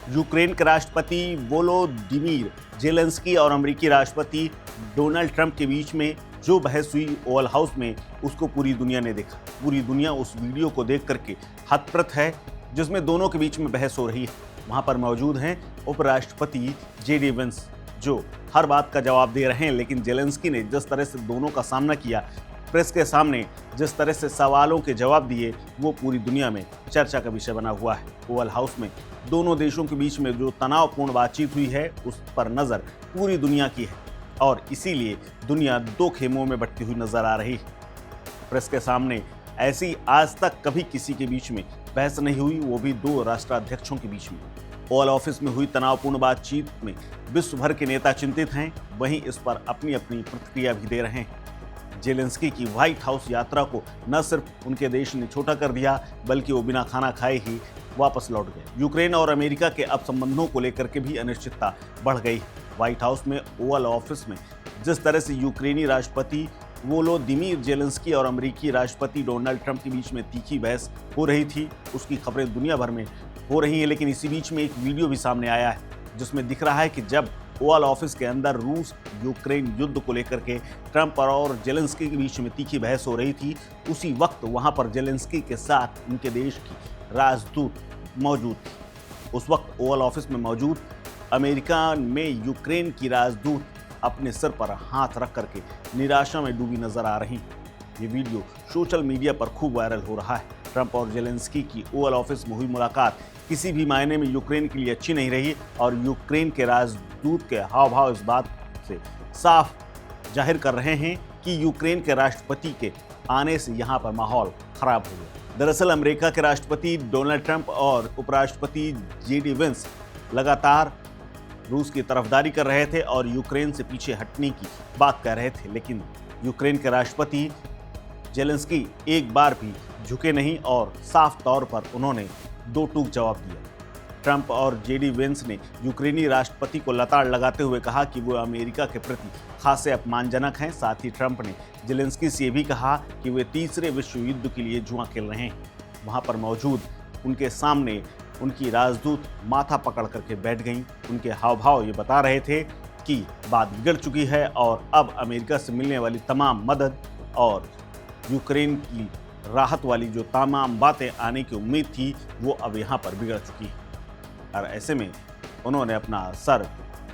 Ukraine के राष्ट्रपति Volodymyr Zelensky और अमेरिकी राष्ट्रपति डोनाल्ड ट्रंप के बीच में जो बहस हुई ओवल हाउस में, उसको पूरी दुनिया ने देखा। पूरी दुनिया उस वीडियो को देख करके हतप्रत है जिसमें दोनों के बीच में बहस हो रही है। वहां पर मौजूद हैं उपराष्ट्रपति जेडी वेंस, जो हर बात का जवाब दे रहे हैं, लेकिन जेलेंस्की ने जिस तरह से दोनों का सामना किया, प्रेस के सामने जिस तरह से सवालों के जवाब दिए, वो पूरी दुनिया में चर्चा का विषय बना हुआ है। ओवल हाउस में दोनों देशों के बीच में जो तनावपूर्ण बातचीत हुई है, उस पर नज़र पूरी दुनिया की है और इसीलिए दुनिया दो खेमों में बंटी हुई नजर आ रही है। प्रेस के सामने ऐसी आज तक कभी किसी के बीच में बहस नहीं हुई, वो भी दो राष्ट्राध्यक्षों के बीच में। ओवल ऑफिस में हुई तनावपूर्ण बातचीत में विश्व भर के नेता चिंतित हैं, वहीं इस पर अपनी अपनी प्रतिक्रिया भी दे रहे हैं। जेलेंस्की की व्हाइट हाउस यात्रा को न सिर्फ उनके देश ने छोटा कर दिया, बल्कि वो बिना खाना खाए ही वापस लौट गए। यूक्रेन और अमेरिका के अब संबंधों को लेकर के भी अनिश्चितता बढ़ गई। व्हाइट हाउस में ओवल ऑफिस में जिस तरह से यूक्रेनी राष्ट्रपति वोलोदिमीर जेलेंस्की और अमेरिकी राष्ट्रपति डोनाल्ड ट्रंप के बीच में तीखी बहस हो रही थी, उसकी खबरें दुनिया भर में हो रही हैं। लेकिन इसी बीच में एक वीडियो भी सामने आया है जिसमें दिख रहा है कि जब ओवल ऑफिस के अंदर रूस यूक्रेन युद्ध को लेकर के ट्रंप और जेलेंस्की के बीच में तीखी बहस हो रही थी, उसी वक्त वहां पर जेलेंस्की के साथ उनके देश की राजदूत मौजूद थी। उस वक्त ओवल ऑफिस में मौजूद अमेरिका में यूक्रेन की राजदूत अपने सिर पर हाथ रख करके निराशा में डूबी नजर आ रही। ये वीडियो सोशल मीडिया पर खूब वायरल हो रहा है। ट्रंप और जेलेंस्की की ओवल ऑफिस में हुई मुलाकात किसी भी मायने में यूक्रेन के लिए अच्छी नहीं रही और यूक्रेन के राजदूत के हाव भाव इस बात से साफ जाहिर कर रहे हैं कि यूक्रेन के राष्ट्रपति के आने से यहाँ पर माहौल खराब हो गया। दरअसल अमेरिका के राष्ट्रपति डोनाल्ड ट्रंप और उपराष्ट्रपति जेडी वेंस लगातार रूस की तरफदारी कर रहे थे और यूक्रेन से पीछे हटने की बात कर रहे थे, लेकिन यूक्रेन के राष्ट्रपति जेलेंस्की एक बार भी झुके नहीं और साफ तौर पर उन्होंने दो टूक जवाब दिया। ट्रंप और जेडी वेंस ने यूक्रेनी राष्ट्रपति को लताड़ लगाते हुए कहा कि वो अमेरिका के प्रति खासे अपमानजनक हैं। साथ ही ट्रंप ने जेलेंस्की से ये भी कहा कि वे तीसरे विश्व युद्ध के लिए जुआ खेल रहे हैं। वहां पर मौजूद उनके सामने उनकी राजदूत माथा पकड़ करके बैठ गईं। उनके हाव भाव ये बता रहे थे कि बात बिगड़ चुकी है और अब अमेरिका से मिलने वाली तमाम मदद और यूक्रेन की राहत वाली जो तमाम बातें आने की उम्मीद थी, वो अब यहाँ पर बिगड़ चुकी है। और ऐसे में उन्होंने अपना सर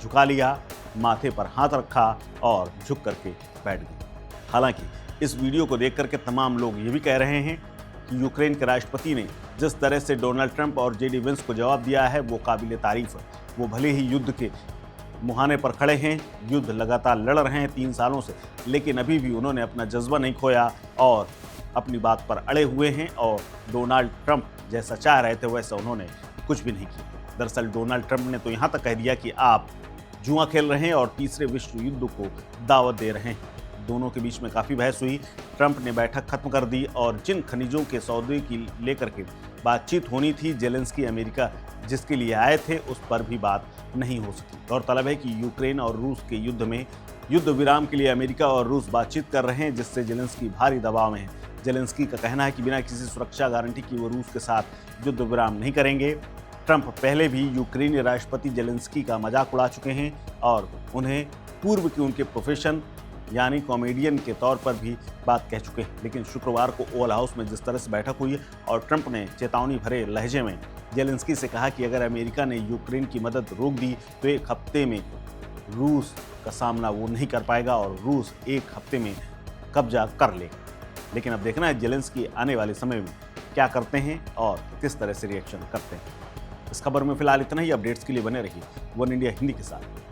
झुका लिया, माथे पर हाथ रखा और झुक करके बैठ गए। हालांकि इस वीडियो को देख करके तमाम लोग ये भी कह रहे हैं कि यूक्रेन के राष्ट्रपति ने जिस तरह से डोनाल्ड ट्रंप और जेडी वेंस को जवाब दिया है, वो काबिल तारीफ है। वो भले ही युद्ध के मुहाने पर खड़े हैं, युद्ध लगातार लड़ रहे हैं 3 सालों से, लेकिन अभी भी उन्होंने अपना जज्बा नहीं खोया और अपनी बात पर अड़े हुए हैं और डोनाल्ड ट्रंप जैसा चाह रहे थे वैसा उन्होंने कुछ भी नहीं किया। दरअसल डोनाल्ड ट्रंप ने तो यहाँ तक कह दिया कि आप जुआ खेल रहे हैं और तीसरे विश्व युद्ध को दावत दे रहे हैं। दोनों के बीच में काफ़ी बहस हुई। ट्रंप ने बैठक खत्म कर दी और जिन खनिजों के सौदे की लेकर के बातचीत होनी थी, जेलेंस्की अमेरिका जिसके लिए आए थे, उस पर भी बात नहीं हो सकी। गौरतलब है कि यूक्रेन और रूस के युद्ध में युद्ध विराम के लिए अमेरिका और रूस बातचीत कर रहे हैं, जिससे जेलेंस्की भारी दबाव में है। जेलेंस्की का कहना है कि बिना किसी सुरक्षा गारंटी की वो रूस के साथ युद्ध विराम नहीं करेंगे। ट्रंप पहले भी यूक्रेनी राष्ट्रपति जेलेंस्की का मजाक उड़ा चुके हैं और उन्हें पूर्व के उनके प्रोफेशन यानी कॉमेडियन के तौर पर भी बात कह चुके हैं। लेकिन शुक्रवार को ओवल हाउस में जिस तरह से बैठक हुई और ट्रंप ने चेतावनी भरे लहजे में जेलेंस्की से कहा कि अगर अमेरिका ने यूक्रेन की मदद रोक दी तो 1 हफ्ते में रूस का सामना वो नहीं कर पाएगा और रूस 1 हफ्ते में कब्जा कर लेगा। लेकिन अब देखना है जेलेंस्की आने वाले समय में क्या करते हैं और किस तरह से रिएक्शन करते हैं। इस खबर में फिलहाल इतना ही। अपडेट्स के लिए बने रहिए वन इंडिया हिंदी के साथ।